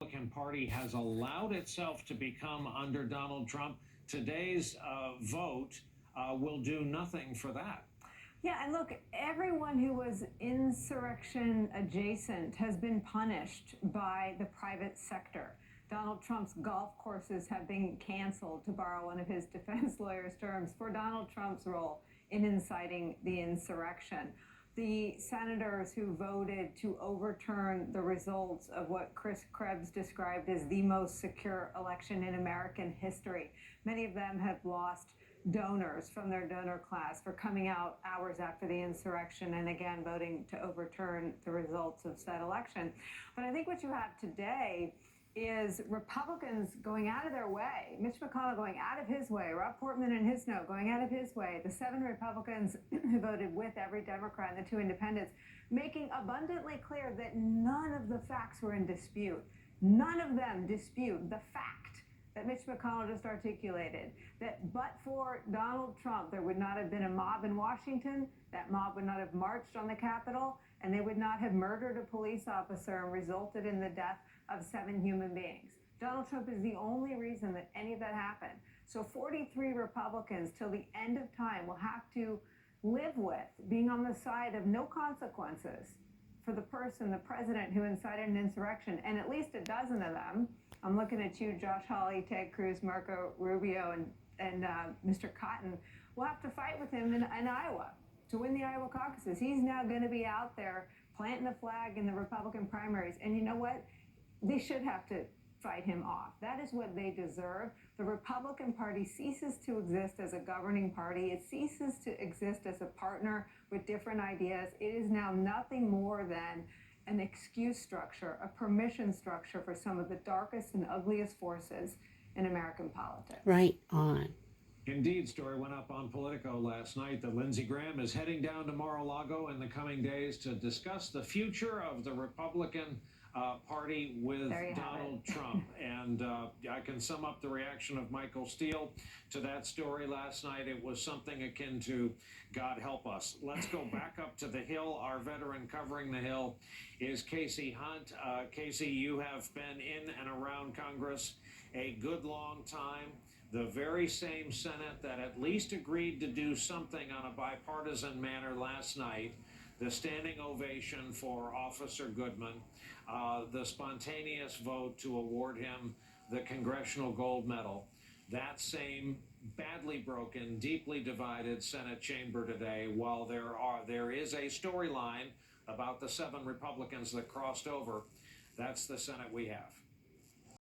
Republican Party has allowed itself to become under Donald Trump. Today's vote will do nothing for that. Yeah, and look, everyone who was insurrection adjacent has been punished by the private sector. Donald Trump's golf courses have been canceled, to borrow one of his defense lawyer's terms, for Donald Trump's role in inciting the insurrection. The senators who voted to overturn the results of what Chris Krebs described as the most secure election in American history, many of them have lost donors from their donor class for coming out hours after the insurrection and again voting to overturn the results of said election. But I think what you have today is Republicans going out of their way, Mitch McConnell going out of his way, Rob Portman and his note going out of his way, the 7 Republicans who voted with every Democrat and the 2 independents, making abundantly clear that none of the facts were in dispute. None of them dispute the fact that Mitch McConnell just articulated, that but for Donald Trump, there would not have been a mob in Washington, that mob would not have marched on the Capitol, and they would not have murdered a police officer and resulted in the death of 7 human beings. Donald Trump is the only reason that any of that happened. So 43 Republicans till the end of time will have to live with being on the side of no consequences for the person, the president who incited an insurrection, and at least a dozen of them. I'm looking at you, Josh Hawley, Ted Cruz, Marco Rubio, and Mr. Cotton. We'll have to fight with him in Iowa to win the Iowa caucuses. He's now going to be out there planting the flag in the Republican primaries. And you know what? They should have to fight him off. That is what they deserve. The Republican Party ceases to exist as a governing party. It ceases to exist as a partner with different ideas. It is now nothing more than an excuse structure, a permission structure for some of the darkest and ugliest forces in American politics. Right on. Indeed, story went up on Politico last night that Lindsey Graham is heading down to Mar-a-Lago in the coming days to discuss the future of the Republican Party with Donald Trump. And I can sum up the reaction of Michael Steele to that story last night. It was something akin to God help us. Let's go back up to the Hill. Our veteran covering the Hill is Casey Hunt. Casey, you have been in and around Congress a good long time. The very same Senate that at least agreed to do something on a bipartisan manner last night, the standing ovation for Officer Goodman, the spontaneous vote to award him the Congressional Gold Medal, that same badly broken, deeply divided Senate chamber today, while there is a storyline about the 7 Republicans that crossed over, that's the Senate we have.